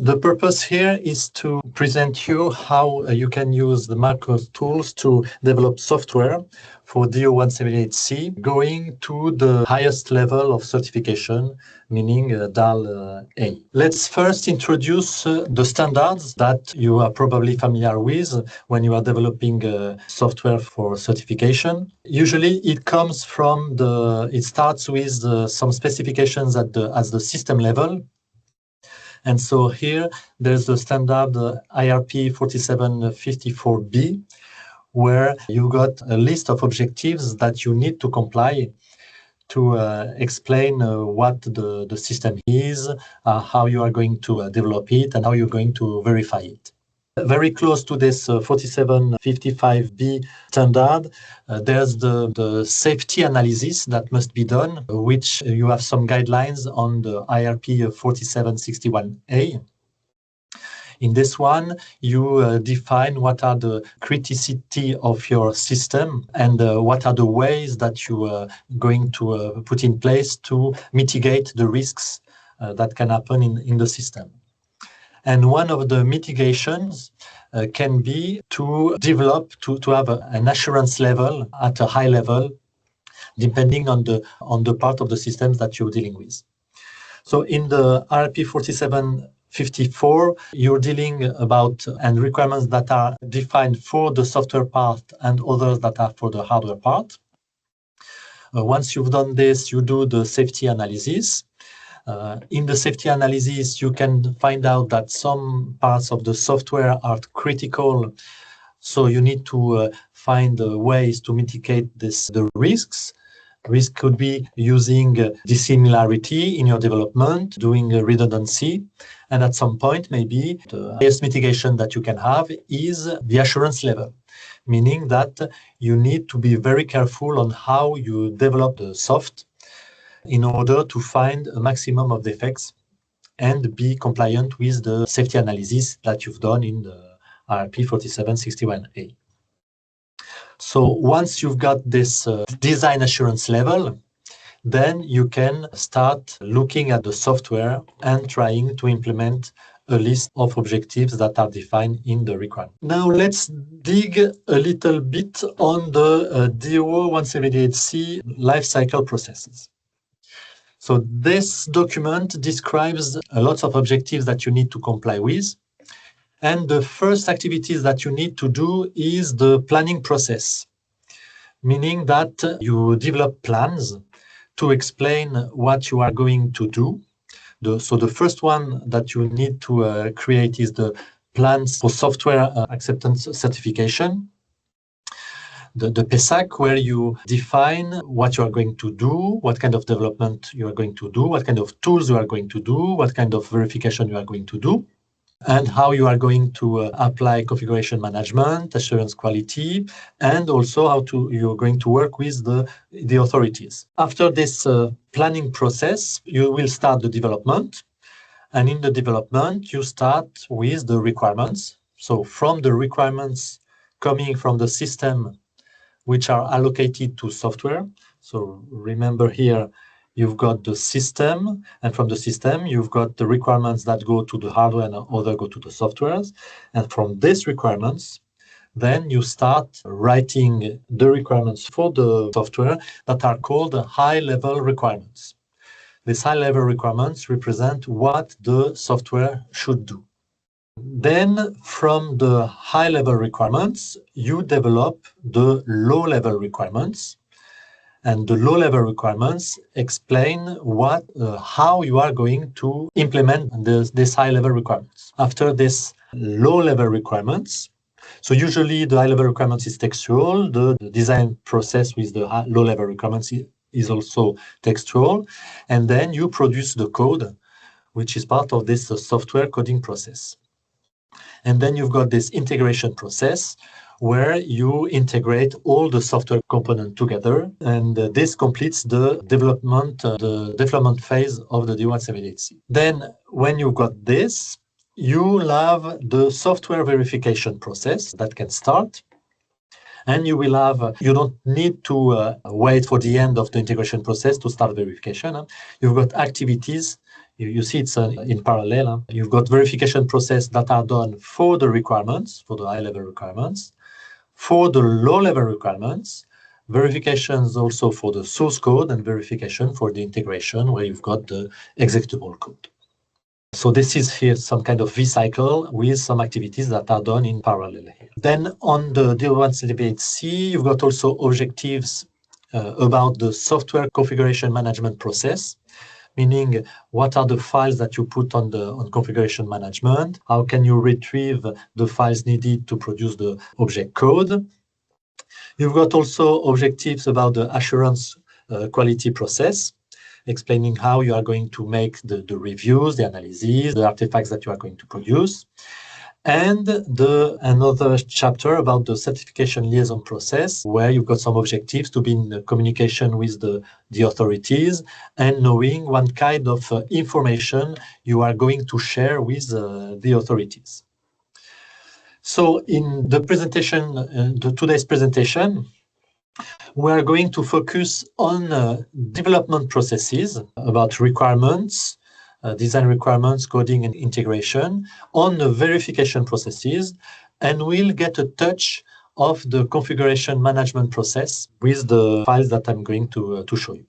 The purpose here is to present you how you can use the MathWorks tools to develop software for DO-178C, going to the highest level of certification, meaning DAL-A. Let's first introduce the standards that you are probably familiar with when you are developing software for certification. Usually it comes from it starts with some specifications at the system level. And so here there's the standard IRP 4754B, where you got a list of objectives that you need to comply to explain what the system is, how you are going to develop it, and how you're going to verify it. Very close to this 4755B standard, there's the safety analysis that must be done, which you have some guidelines on the IRP 4761A. In this one, you define what are the criticity of your system and what are the ways that you are going to put in place to mitigate the risks that can happen in the system. And one of the mitigations can be to develop, to have an assurance level at a high level, depending on the part of the systems that you're dealing with. So in the RP 4754, you're dealing about and requirements that are defined for the software part and others that are for the hardware part. Once you've done this, you do the safety analysis. In the safety analysis, you can find out that some parts of the software are critical, so you need to find ways to mitigate the risks. Risk could be using dissimilarity in your development, doing redundancy, and at some point, maybe the highest mitigation that you can have is the assurance level, meaning that you need to be very careful on how you develop the soft in order to find a maximum of defects and be compliant with the safety analysis that you've done in the RP 4761A. So once you've got this design assurance level, then you can start looking at the software and trying to implement a list of objectives that are defined in the requirement. Now let's dig a little bit on the DO-178C lifecycle processes. So this document describes a lot of objectives that you need to comply with. And the first activities that you need to do is the planning process, meaning that you develop plans to explain what you are going to do. So the first one that you need to create is the plans for software acceptance certification. The PESAC, where you define what you are going to do, what kind of development you are going to do, what kind of tools you are going to do, what kind of verification you are going to do, and how you are going to apply configuration management, assurance quality, and also how you're going to work with the authorities. After this planning process, you will start the development. And in the development, you start with the requirements. So from the requirements coming from the system, which are allocated to software. So remember here, you've got the system, and from the system, you've got the requirements that go to the hardware and other go to the softwares. And from these requirements, then you start writing the requirements for the software that are called high-level requirements. These high-level requirements represent what the software should do. Then from the high-level requirements, you develop the low-level requirements. And the low-level requirements explain how you are going to implement these high-level requirements. After this low-level requirements, so usually the high-level requirements is textual. The design process with the low-level requirements is also textual. And then you produce the code, which is part of this software coding process. And then you've got this integration process where you integrate all the software components together. And this completes the development phase of the DO-178C. Then when you've got this, you'll have the software verification process that can start. And you don't need to wait for the end of the integration process to start verification. You've got activities You see it's in parallel. You've got verification process that are done for the requirements, for the high-level requirements, for the low-level requirements, verifications also for the source code, and verification for the integration where you've got the executable code. So this is here some kind of V-cycle with some activities that are done in parallel here. Then on the DO-178C, you've got also objectives about the software configuration management process, meaning what are the files that you put on configuration management, how can you retrieve the files needed to produce the object code. You've got also objectives about the assurance quality process, explaining how you are going to make the reviews, the analyses, the artifacts that you are going to produce. And another chapter about the certification liaison process, where you've got some objectives to be in communication with the authorities and knowing what kind of information you are going to share with the authorities. So in the presentation, today's presentation, we are going to focus on development processes, about requirements, design requirements, coding and integration, on the verification processes, and we'll get a touch of the configuration management process with the files that I'm going to show you.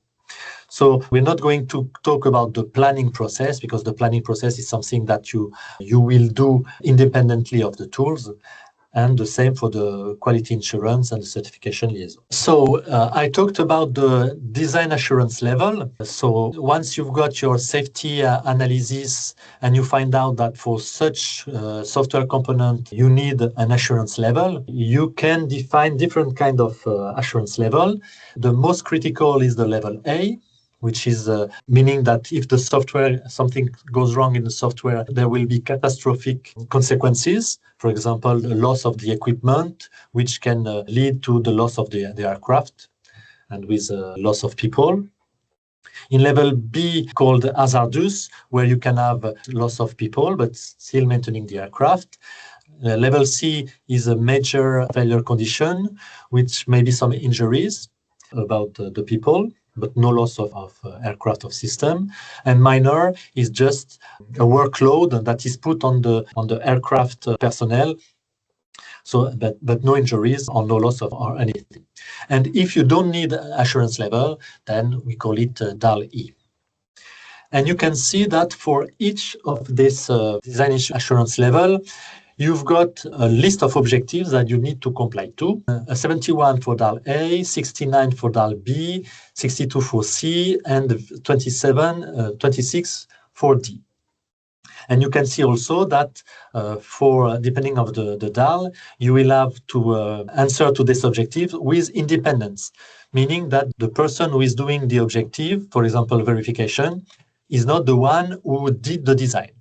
So we're not going to talk about the planning process, because the planning process is something that you will do independently of the tools, and the same for the quality insurance and the certification liaison. So I talked about the design assurance level. So once you've got your safety analysis and you find out that for such software component you need an assurance level, you can define different kind of assurance level. The most critical is the level A, which is meaning that if the software, something goes wrong in the software, there will be catastrophic consequences. For example, the loss of the equipment, which can lead to the loss of the aircraft and with loss of people. In level B, called hazardous, where you can have loss of people, but still maintaining the aircraft. Level C is a major failure condition, which may be some injuries about the people, but no loss of aircraft of system. And minor is just a workload that is put on the aircraft personnel. So, but no injuries or no loss of or anything. And if you don't need assurance level, then we call it DAL-E. And you can see that for each of this design assurance level, you've got a list of objectives that you need to comply to. 71 for DAL-A, 69 for DAL-B, 62 for C, and 26 for D. And you can see also that for depending of the DAL, you will have to answer to this objective with independence, meaning that the person who is doing the objective, for example, verification, is not the one who did the design.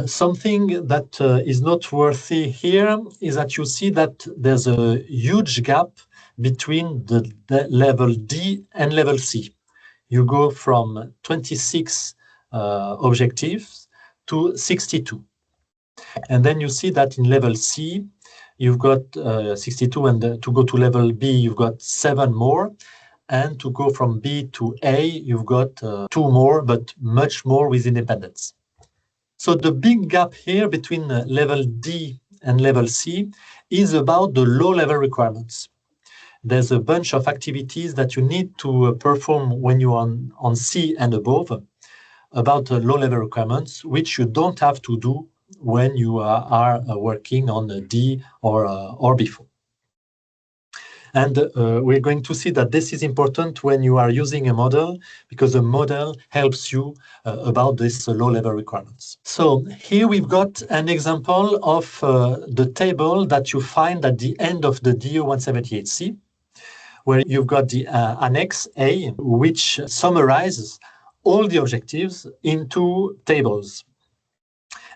Something that is noteworthy here is that you see that there's a huge gap between the level D and level C. You go from 26 objectives to 62. And then you see that in level C, you've got 62, and to go to level B, you've got 7 more. And to go from B to A, you've got 2 more, but much more with independence. So the big gap here between level D and level C is about the low-level requirements. There's a bunch of activities that you need to perform when you're on C and above about low-level requirements, which you don't have to do when you are working on D or before. And we're going to see that this is important when you are using a model, because a model helps you about this low-level requirements. So here we've got an example of the table that you find at the end of the DO-178C, where you've got the Annex A, which summarizes all the objectives into tables.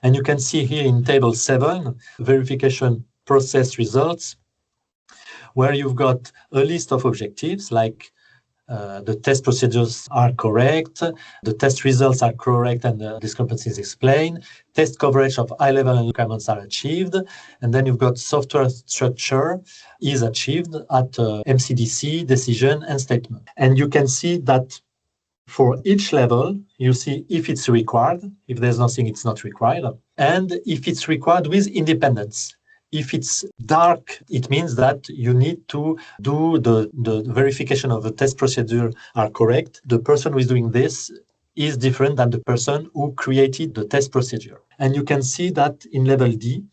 And you can see here in table 7, verification process results, where you've got a list of objectives like the test procedures are correct, the test results are correct and the discrepancies explained, test coverage of high-level requirements are achieved, and then you've got software structure is achieved at MCDC, decision, and statement. And you can see that for each level, you see if it's required. If there's nothing, it's not required. And if it's required with independence. If it's dark, it means that you need to do the verification of the test procedure are correct. The person who is doing this is different than the person who created the test procedure. And you can see that in level D,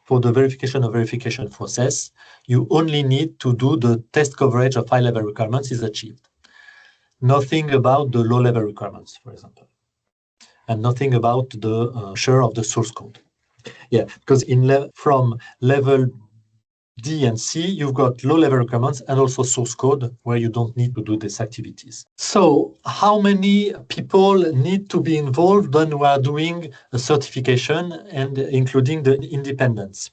for the verification process, you only need to do the test coverage of high-level requirements is achieved. Nothing about the low-level requirements, for example, and nothing about the share of the source code. Yeah, because from level D and C, you've got low-level requirements and also source code where you don't need to do these activities. So how many people need to be involved when we are doing a certification and including the independence?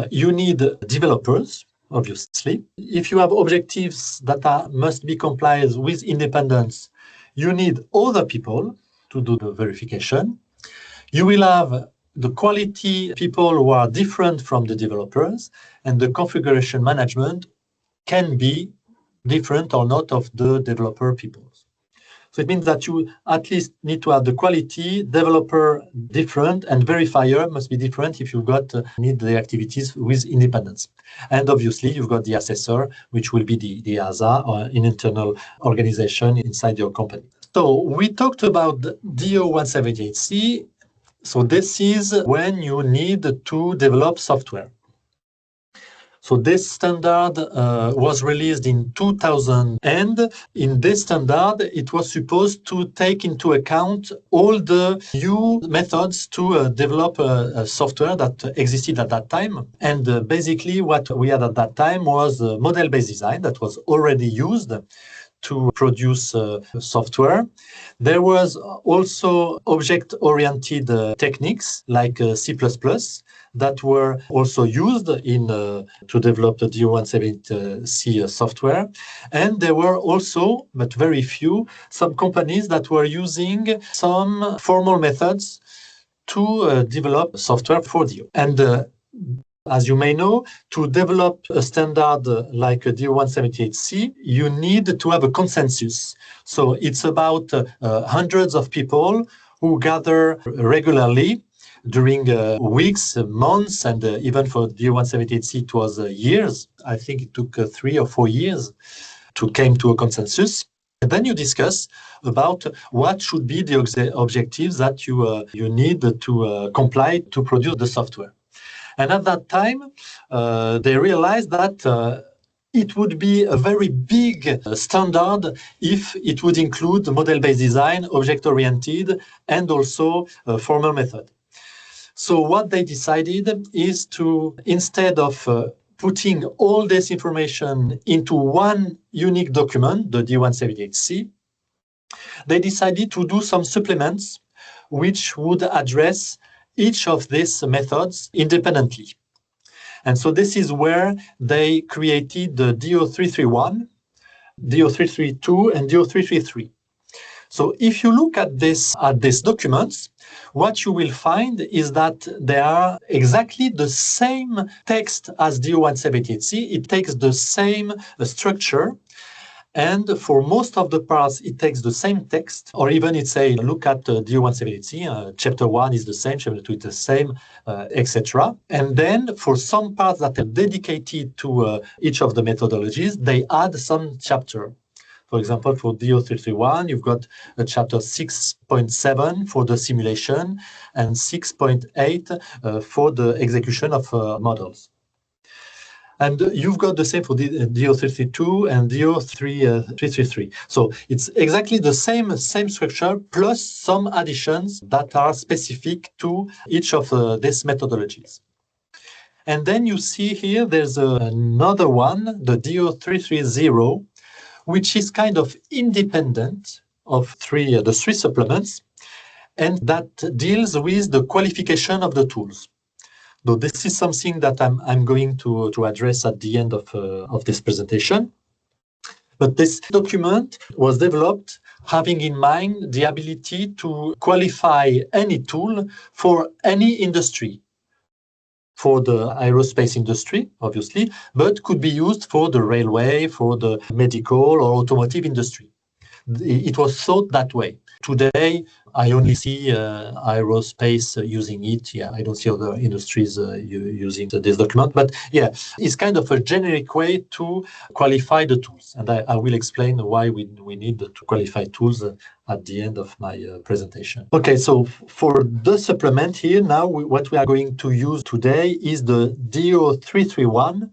You need developers, obviously. If you have objectives that must be complied with independence, you need other people to do the verification. You will have the quality people who are different from the developers, and the configuration management can be different or not of the developer people. So it means that you at least need to have the quality, developer different, and verifier must be different if you've got need the activities with independence. And obviously, you've got the assessor, which will be the ASA, or an internal organization inside your company. So we talked about the DO-178C. So this is when you need to develop software. So this standard was released in 2000, and in this standard, it was supposed to take into account all the new methods to develop a software that existed at that time. And basically what we had at that time was model-based design that was already used to produce software. There was also object-oriented techniques like C++ that were also used in to develop the DO-178C software. And there were also, but very few, some companies that were using some formal methods to develop software for DO. And as you may know, to develop a standard like a DO-178C, you need to have a consensus. So it's about hundreds of people who gather regularly during weeks, months, and even for DO-178C, it was years. I think it took 3 or 4 years to come to a consensus. And then you discuss about what should be the objectives that you need to comply to produce the software. And at that time, they realized that it would be a very big standard if it would include model-based design, object-oriented, and also a formal method. So what they decided is to, instead of putting all this information into one unique document, the DO-178C, they decided to do some supplements which would address each of these methods independently. And so this is where they created the DO-331, DO-332, and DO-333. So if you look at these documents, what you will find is that they are exactly the same text as DO-178C. It takes the same structure. And for most of the parts, it takes the same text, or even it's a look at DO-178C, chapter 1 is the same, chapter 2 is the same, etc. And then for some parts that are dedicated to each of the methodologies, they add some chapter. For example, for DO-331, you've got a chapter 6.7 for the simulation and 6.8 for the execution of models. And you've got the same for DO-332 and DO-333. So it's exactly the same structure plus some additions that are specific to each of these methodologies. And then you see here there's another one, the DO-330, which is kind of independent of the three supplements, and that deals with the qualification of the tools. So this is something that I'm going to address at the end of this presentation. But this document was developed having in mind the ability to qualify any tool for any industry, for the aerospace industry, obviously, but could be used for the railway, for the medical or automotive industry. it was thought that way. Today, I only see aerospace using it. Yeah, I don't see other industries using this document. But yeah, it's kind of a generic way to qualify the tools. And I will explain why we need to qualify tools at the end of my presentation. Okay, so for the supplement here, now what we are going to use today is the DO-178C,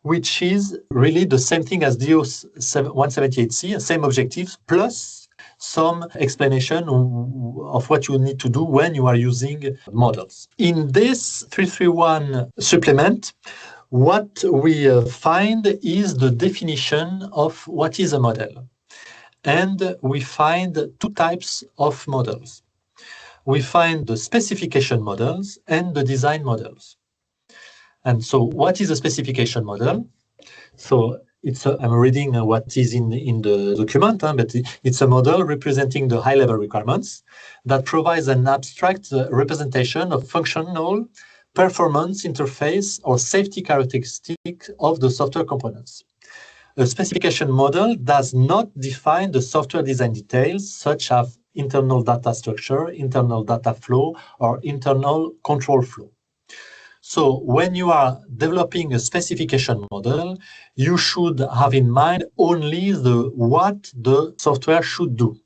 which is really the same thing as DO-178C, same objectives, plus some explanation of what you need to do when you are using models. In this 331 supplement, what we find is the definition of what is a model. And we find two types of models. We find the specification models and the design models. And so what is a specification model? So I'm reading what is in the document, but it's a model representing the high-level requirements that provides an abstract representation of functional, performance, interface, or safety characteristics of the software components. A specification model does not define the software design details, such as internal data structure, internal data flow, or internal control flow. So when you are developing a specification model, you should have in mind only what the software should do.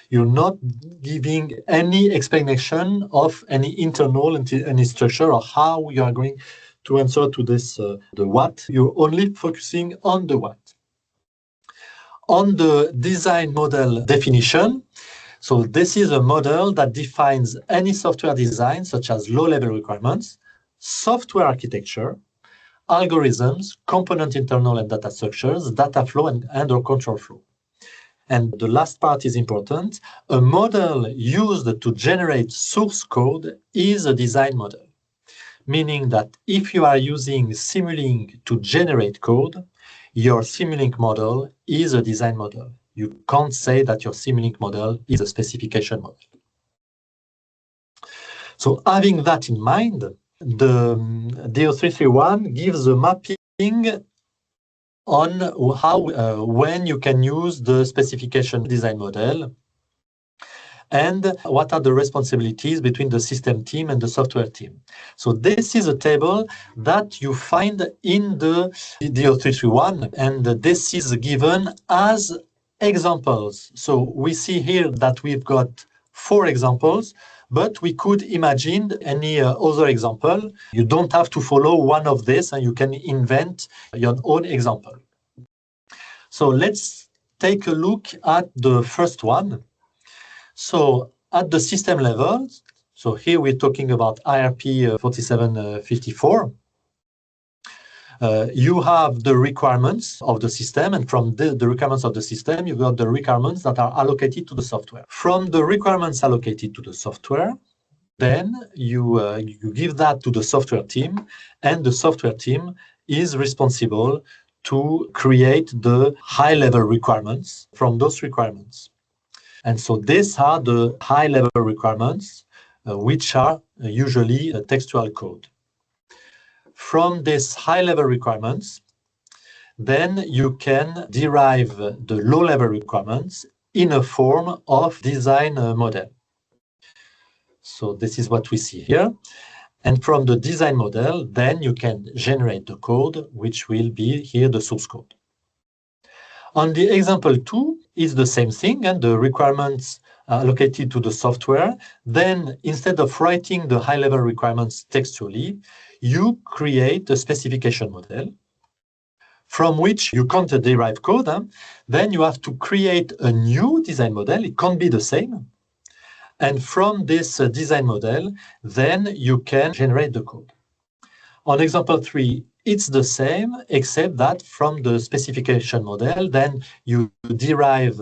You're not giving any explanation of any internal any structure or how you are going to answer to this the what. You're only focusing on the what. On the design model definition, so this is a model that defines any software design, such as low-level requirements, software architecture, algorithms, component internal and data structures, data flow, and or control flow. And the last part is important. A model used to generate source code is a design model, meaning that if you are using Simulink to generate code, your Simulink model is a design model. You can't say that your Simulink model is a specification model. So having that in mind, the DO-331 gives a mapping on how, when you can use the specification design model and what are the responsibilities between the system team and the software team. So this is a table that you find in the DO-331, and this is given as examples. So we see here that we've got 4 examples, but we could imagine any other example. You don't have to follow one of this, and you can invent your own example. So let's take a look at the first one. So at the system level, so here we're talking about IRP 4754. You have the requirements of the system, and from the requirements of the system, you've got the requirements that are allocated to the software. From the requirements allocated to the software, then you give that to the software team, and the software team is responsible to create the high-level requirements from those requirements. And so these are the high-level requirements, which are usually textual code. From these high-level requirements, then you can derive the low-level requirements in a form of design model. So this is what we see here. And from the design model, then you can generate the code, which will be here the source code. On the example 2, it's the same thing, and the requirements allocated to the software. Then instead of writing the high-level requirements textually, you create a specification model from which you can't derive code. Then you have to create a new design model. It can't be the same. And from this design model, then you can generate the code. On example 3, it's the same, except that from the specification model, then you derive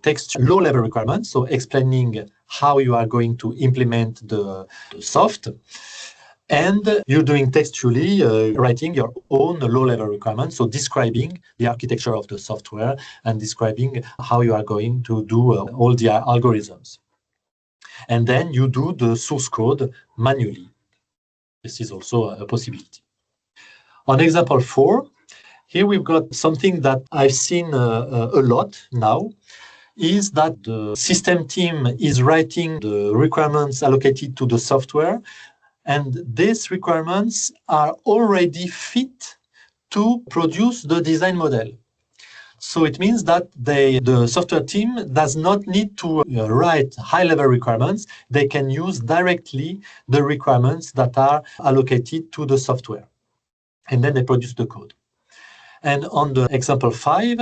text low-level requirements, so explaining how you are going to implement the soft. And you're doing textually, writing your own low-level requirements, so describing the architecture of the software and describing how you are going to do all the algorithms. And then you do the source code manually. This is also a possibility. On example 4, here we've got something that I've seen a lot now. is that the system team is writing the requirements allocated to the software, and these requirements are already fit to produce the design model. So it means that the software team does not need to write high-level requirements. They can use directly the requirements that are allocated to the software. And then they produce the code. And on the example 5,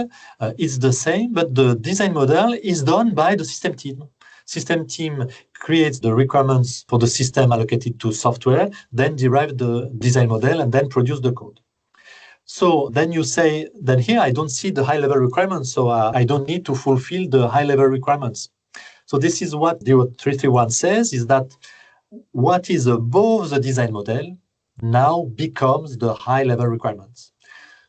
it's the same, but the design model is done by the system team. System team creates the requirements for the system allocated to software, then derive the design model, and then produce the code. So then you say that here I don't see the high-level requirements, so I don't need to fulfill the high-level requirements. So this is what DO-331 says, is that what is above the design model now becomes the high-level requirements.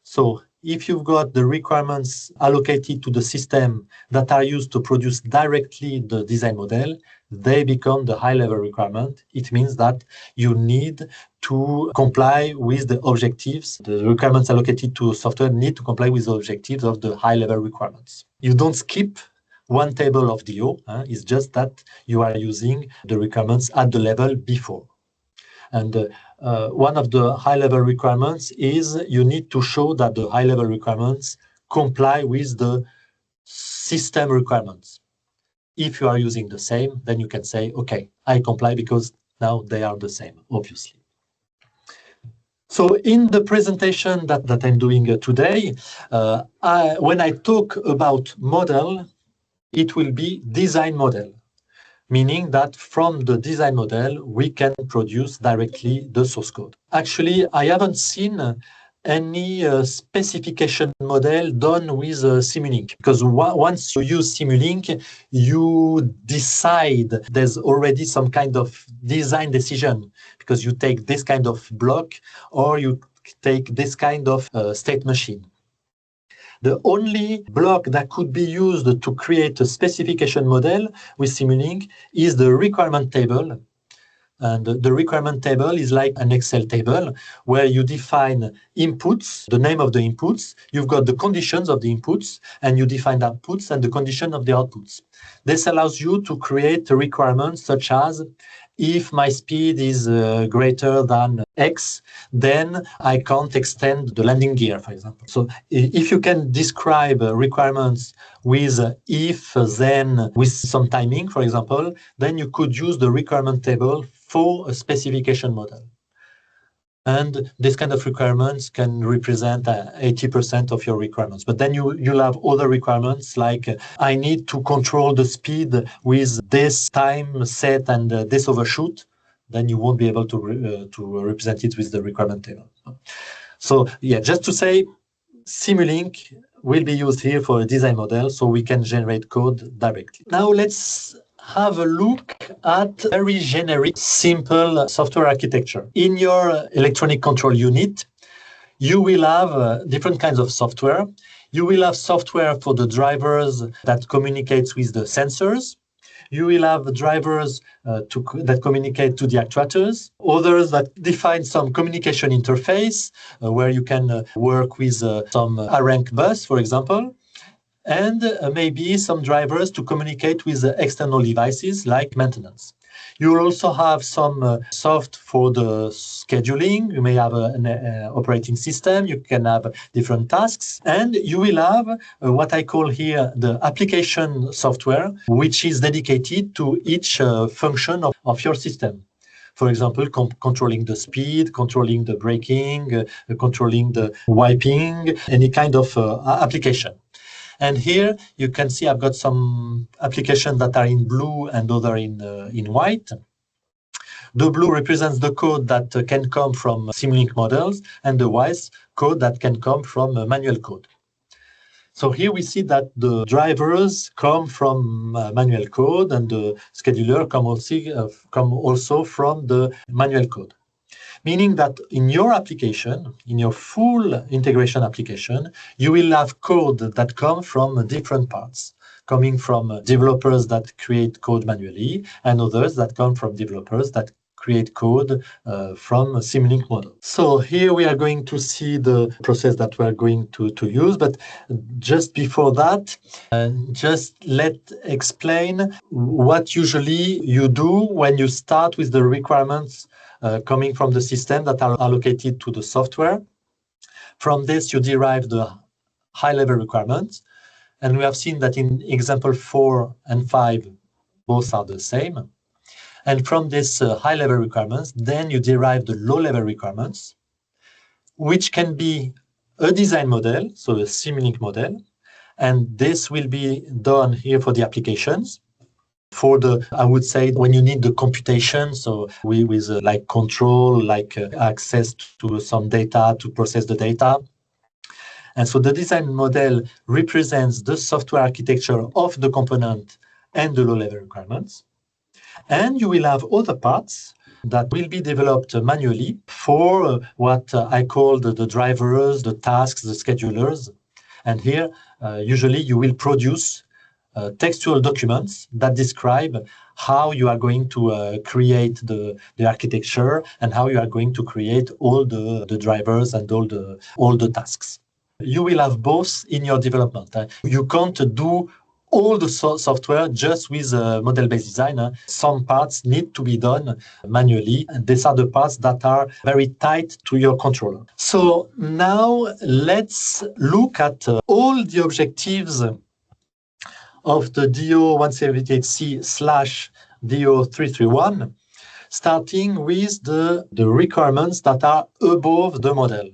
So if you've got the requirements allocated to the system that are used to produce directly the design model, they become the high-level requirement. It means that you need to comply with the objectives. The requirements allocated to software need to comply with the objectives of the high-level requirements. You don't skip one table of DO. It's just that you are using the requirements at the level before. And one of the high-level requirements is you need to show that the high-level requirements comply with the system requirements. If you are using the same, then you can say, okay, I comply because now they are the same, obviously. So in the presentation that I'm doing today, when I talk about model, it will be design model, meaning that from the design model, we can produce directly the source code. Actually, I haven't seen any specification model done with Simulink, because once you use Simulink, you decide there's already some kind of design decision, because you take this kind of block or you take this kind of state machine. The only block that could be used to create a specification model with Simulink is the requirement table. And the requirement table is like an Excel table where you define inputs, the name of the inputs, you've got the conditions of the inputs, and you define outputs and the condition of the outputs. This allows you to create requirements such as, if my speed is greater than X, then I can't extend the landing gear, for example. So if you can describe requirements with if, then, with some timing, for example, then you could use the requirement table for a specification model. And this kind of requirements can represent 80% of your requirements. But then you'll have other requirements like I need to control the speed with this time set and this overshoot. Then you won't be able to represent it with the requirement table. So yeah, just to say, Simulink will be used here for a design model, so we can generate code directly. Now let's have a look at very generic, simple software architecture. In your electronic control unit, you will have different kinds of software. You will have software for the drivers that communicates with the sensors. You will have drivers that communicate to the actuators, others that define some communication interface where you can work with some ARANC bus, for example, and maybe some drivers to communicate with external devices like maintenance. You will also have some soft for the scheduling. You may have an operating system. You can have different tasks. And you will have what I call here the application software, which is dedicated to each function of your system. For example, controlling the speed, controlling the braking, controlling the wiping, any kind of application. And here you can see I've got some applications that are in blue and other in white. The blue represents the code that can come from Simulink models, and the white code that can come from manual code. So here we see that the drivers come from manual code, and the scheduler come also from the manual code. Meaning that in your application, in your full integration application, you will have code that come from different parts, coming from developers that create code manually, and others that come from developers that create code from a Simulink model. So here we are going to see the process that we are going to use, but just before that, just explain what usually you do when you start with the requirements coming from the system that are allocated to the software. From this, you derive the high-level requirements, and we have seen that in example 4 and 5, both are the same. And from this high-level requirements, then you derive the low-level requirements, which can be a design model, so a Simulink model, and this will be done here for the applications. For the, I would say, when you need the computation, so with like control, like access to some data to process the data. And so the design model represents the software architecture of the component and the low-level requirements. And you will have other parts that will be developed manually for what I call the drivers, the tasks, the schedulers. And here, usually you will produce textual documents that describe how you are going to create the architecture and how you are going to create all the drivers and all the tasks. You will have both in your development. You can't do all the software just with model-based design. Some parts need to be done manually, and these are the parts that are very tight to your controller. So now let's look at all the objectives of the DO-178C / DO-331, starting with the requirements that are above the model.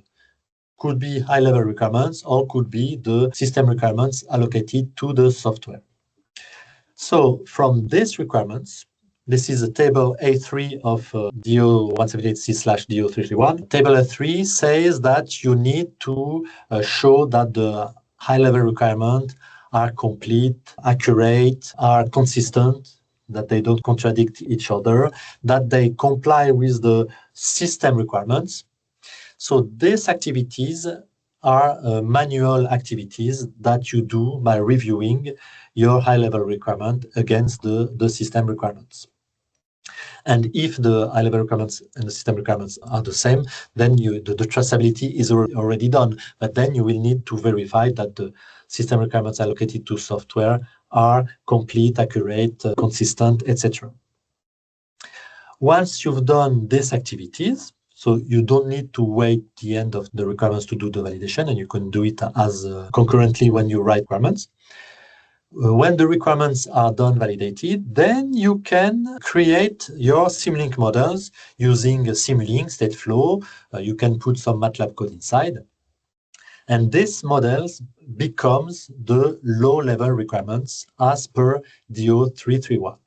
Could be high-level requirements or could be the system requirements allocated to the software. So from these requirements, this is a table A3 of DO-178C / DO-331. Table A3 says that you need to show that the high-level requirements are complete, accurate, are consistent, that they don't contradict each other, that they comply with the system requirements. So these activities are manual activities that you do by reviewing your high-level requirement against the system requirements. And if the high-level requirements and the system requirements are the same, then the traceability is already done. But then you will need to verify that the system requirements allocated to software are complete, accurate, consistent, etc. Once you've done these activities, so you don't need to wait the end of the requirements to do the validation, and you can do it as concurrently when you write requirements. When the requirements are done validated, then you can create your Simulink models using a Simulink Stateflow. You can put some MATLAB code inside. And these models becomes the low-level requirements as per DO-331.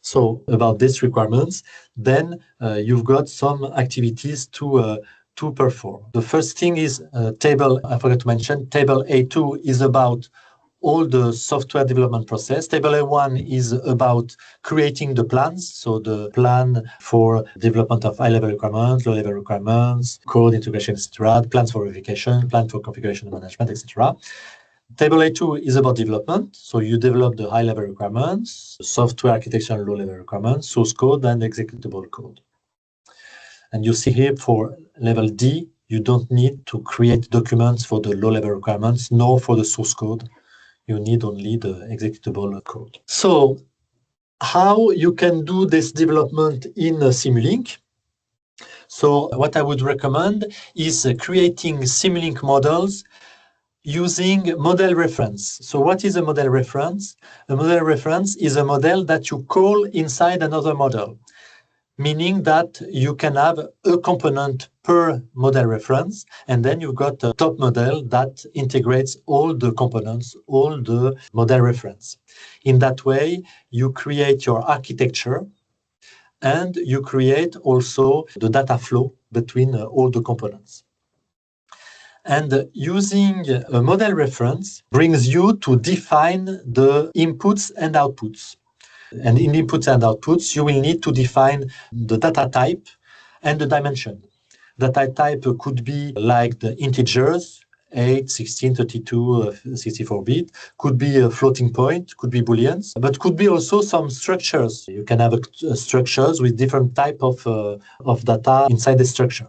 So about these requirements, then you've got some activities to perform. The first thing is table, I forgot to mention, table A2 is about all the software development process. Table A1 is about creating the plans, so the plan for development of high-level requirements, low-level requirements, code integration, etc., plans for verification, plan for configuration and management, etc. Table A2 is about development, so you develop the high-level requirements, software architecture and low-level requirements, source code and executable code. And you see here for level D, you don't need to create documents for the low-level requirements, nor for the source code. You need only the executable code. So how you can do this development in Simulink? So what I would recommend is creating Simulink models using model reference. So what is a model reference? A model reference is a model that you call inside another model, meaning that you can have a component per model reference, and then you've got a top model that integrates all the components, all the model reference. In that way, you create your architecture, and you create also the data flow between all the components. And using a model reference brings you to define the inputs and outputs. And in inputs and outputs, you will need to define the data type and the dimension. Data type could be like the integers, 8, 16, 32, 64-bit, could be a floating point, could be booleans, but could be also some structures. You can have structures with different type of data inside the structure.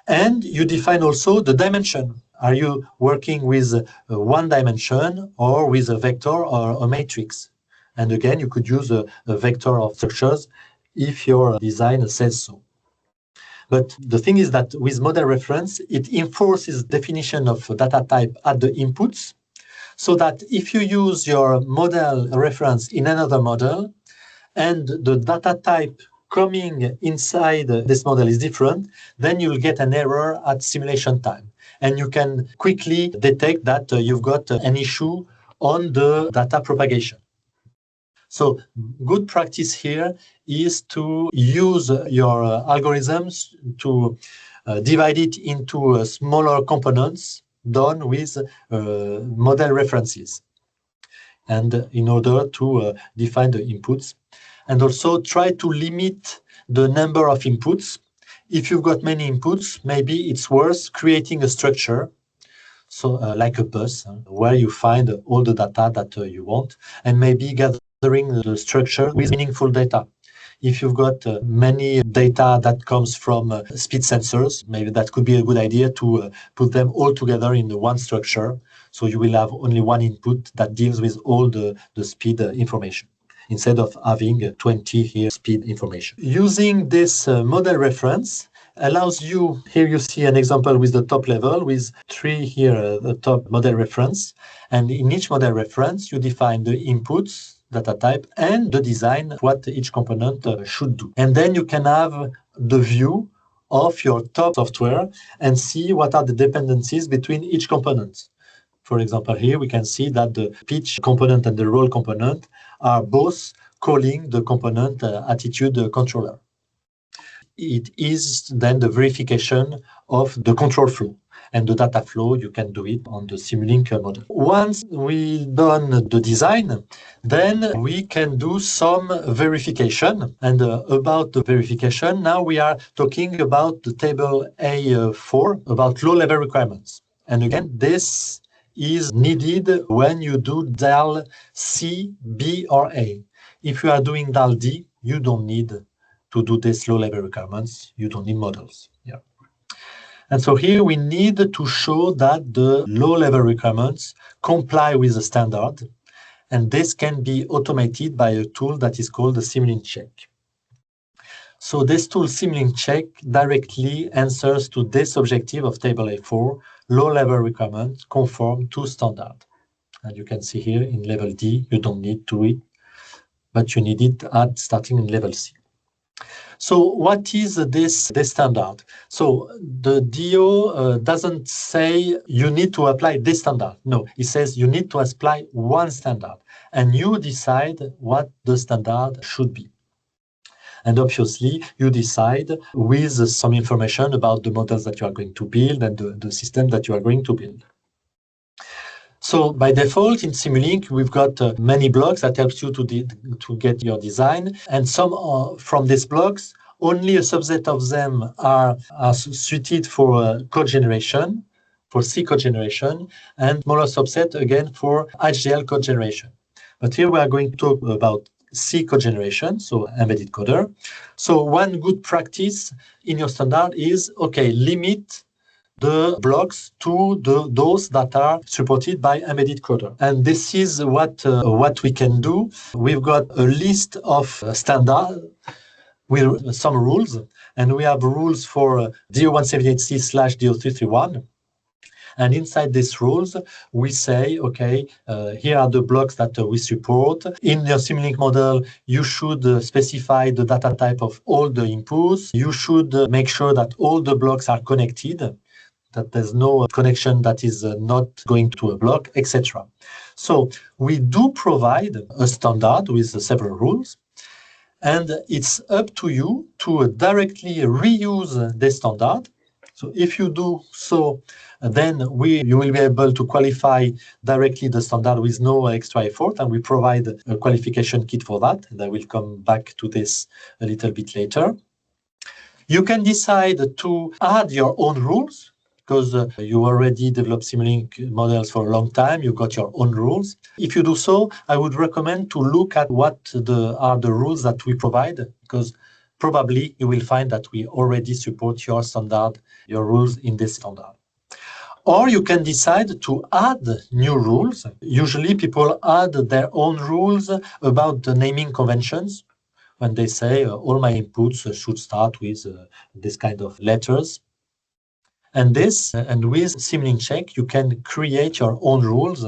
And you define also the dimension. Are you working with one dimension or with a vector or a matrix? And again, you could use a vector of structures if your design says so. But the thing is that with model reference, it enforces definition of data type at the inputs, so that if you use your model reference in another model and the data type coming inside this model is different, then you'll get an error at simulation time. And you can quickly detect that you've got an issue on the data propagation. So good practice here is to use your algorithms to divide it into smaller components done with model references, and in order to define the inputs, and also try to limit the number of inputs. If you've got many inputs, maybe it's worth creating a structure, so like a bus, where you find all the data that you want, and maybe gathering the structure with meaningful data. If you've got many data that comes from speed sensors, maybe that could be a good idea to put them all together in the one structure. So you will have only one input that deals with all the speed information, instead of having 20 here speed information. Using this model reference allows you, here you see an example with the top level with 3 here, the top model reference. And in each model reference, you define the inputs, data type, and the design, what each component should do. And then you can have the view of your top software and see what are the dependencies between each component. For example, here we can see that the pitch component and the roll component are both calling the component attitude controller. It is then the verification of the control flow. And the data flow, you can do it on the Simulink model. Once we've done the design, then we can do some verification. And about the verification, now we are talking about the table A4, about low-level requirements. And again, this is needed when you do DAL C, B, or A. If you are doing DAL D, you don't need to do this low-level requirements. You don't need models. Yeah. And so here we need to show that the low-level requirements comply with the standard, and this can be automated by a tool that is called the Simulink check. So this tool, Simulink check, directly answers to this objective of table A4, low-level requirements conform to standard. And you can see here in level D, you don't need to it, but you need it at starting in level C. So what is this standard? So the DO doesn't say you need to apply this standard. No, it says you need to apply one standard, and you decide what the standard should be. And obviously, you decide with some information about the models that you are going to build and the system that you are going to build. So by default in Simulink, we've got many blocks that helps you to get your design. And some from these blocks, only a subset of them are suited for code generation, for C code generation, and smaller subset again for HDL code generation. But here we are going to talk about C code generation, so embedded coder. So one good practice in your standard is, okay, limit the blocks to those that are supported by embedded coder. And this is what we can do. We've got a list of standards with some rules, and we have rules for DO-178C / DO-331. And inside these rules, we say, okay, here are the blocks that we support. In your Simulink model, you should specify the data type of all the inputs. You should make sure that all the blocks are connected, that there's no connection that is not going to a block, etc. So we do provide a standard with several rules, and it's up to you to directly reuse the standard. So if you do so, then you will be able to qualify directly the standard with no extra effort, and we provide a qualification kit for that. And I will come back to this a little bit later. You can decide to add your own rules, because you already developed Simulink models for a long time. You got your own rules. If you do so, I would recommend to look at what are the rules that we provide, because probably you will find that we already support your standard, your rules in this standard. Or you can decide to add new rules. Usually people add their own rules about the naming conventions when they say all my inputs should start with this kind of letters. And with Simulink Check, you can create your own rules.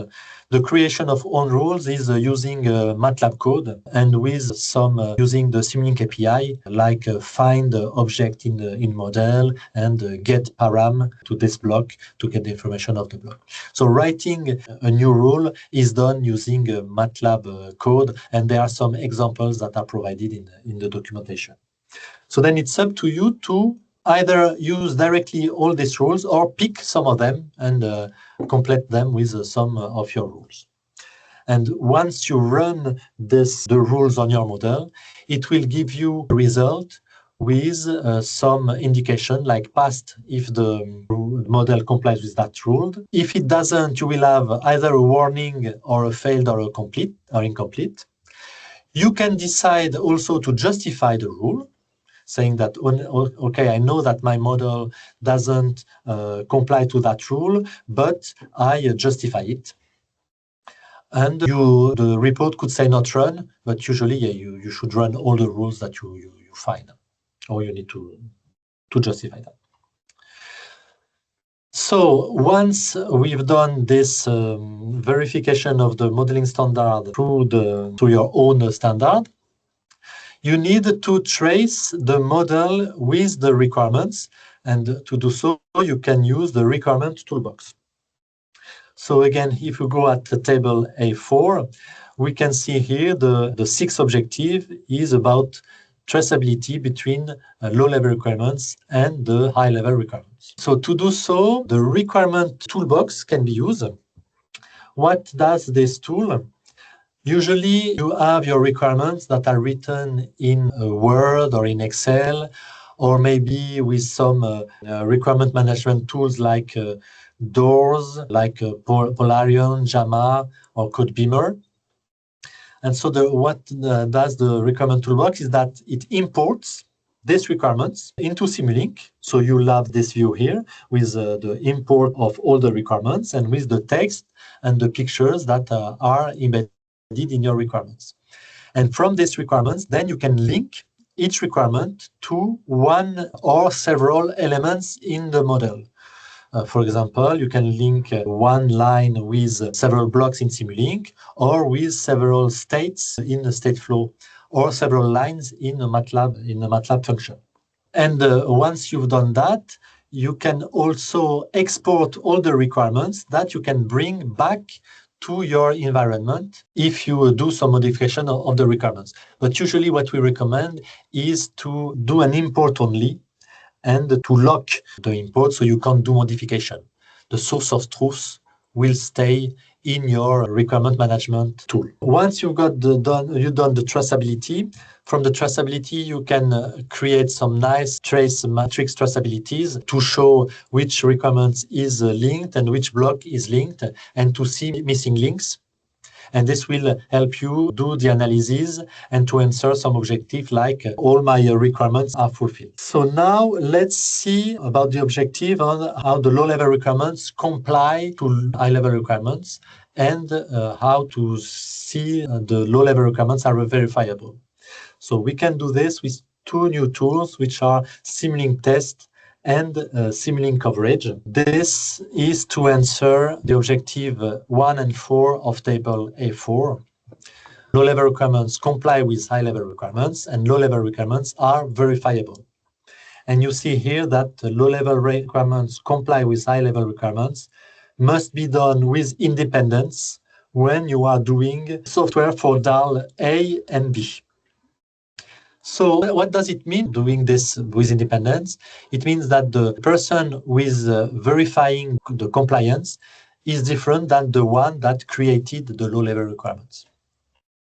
The creation of own rules is using MATLAB code and with some using the Simulink API, like find object in model and get param to this block to get the information of the block. So writing a new rule is done using MATLAB code, and there are some examples that are provided in the documentation. So then it's up to you to either use directly all these rules or pick some of them and complete them with some of your rules. And once you run the rules on your model, it will give you a result with some indication like passed if the model complies with that rule. If it doesn't, you will have either a warning or a failed or a complete or incomplete. You can decide also to justify the rule, saying that, okay, I know that my model doesn't comply to that rule, but I justify it. And the report could say not run, but usually you should run all the rules that you find, or you need to justify that. So once we've done this verification of the modeling standard through your own standard, you need to trace the model with the requirements, and to do so, you can use the requirement toolbox. So again, if you go at the table A4, we can see here the sixth objective is about traceability between low-level requirements and the high-level requirements. So to do so, the requirement toolbox can be used. What does this tool? Usually, you have your requirements that are written in Word or in Excel, or maybe with some requirement management tools like Doors, like Polarion, JAMA, or CodeBeamer. And so what does the requirement toolbox is that it imports these requirements into Simulink. So you'll have this view here with the import of all the requirements and with the text and the pictures that are embedded in your requirements. And from these requirements, then you can link each requirement to one or several elements in the model. For example, you can link one line with several blocks in Simulink, or with several states in the state flow, or several lines in a MATLAB function. And once you've done that, you can also export all the requirements that you can bring back to your environment if you do some modification of the requirements. But usually what we recommend is to do an import only and to lock the import so you can't do modification. The source of truth will stay in your requirement management tool. Once you've done the traceability, from the traceability you can create some nice trace matrix traceabilities to show which requirement is linked and which block is linked, and to see missing links. And this will help you do the analysis and to answer some objective like all my requirements are fulfilled. So now let's see about the objective on how the low-level requirements comply to high-level requirements and how to see the low-level requirements are verifiable. So we can do this with two new tools, which are Simulink Test and Simulink Coverage. This is to answer the objective 1 and 4 of table A4. Low-level requirements comply with high-level requirements, and low-level requirements are verifiable. And you see here that the low-level requirements comply with high-level requirements must be done with independence when you are doing software for DAL A and B. So what does it mean doing this with independence? It means that the person who is verifying the compliance is different than the one that created the low-level requirements.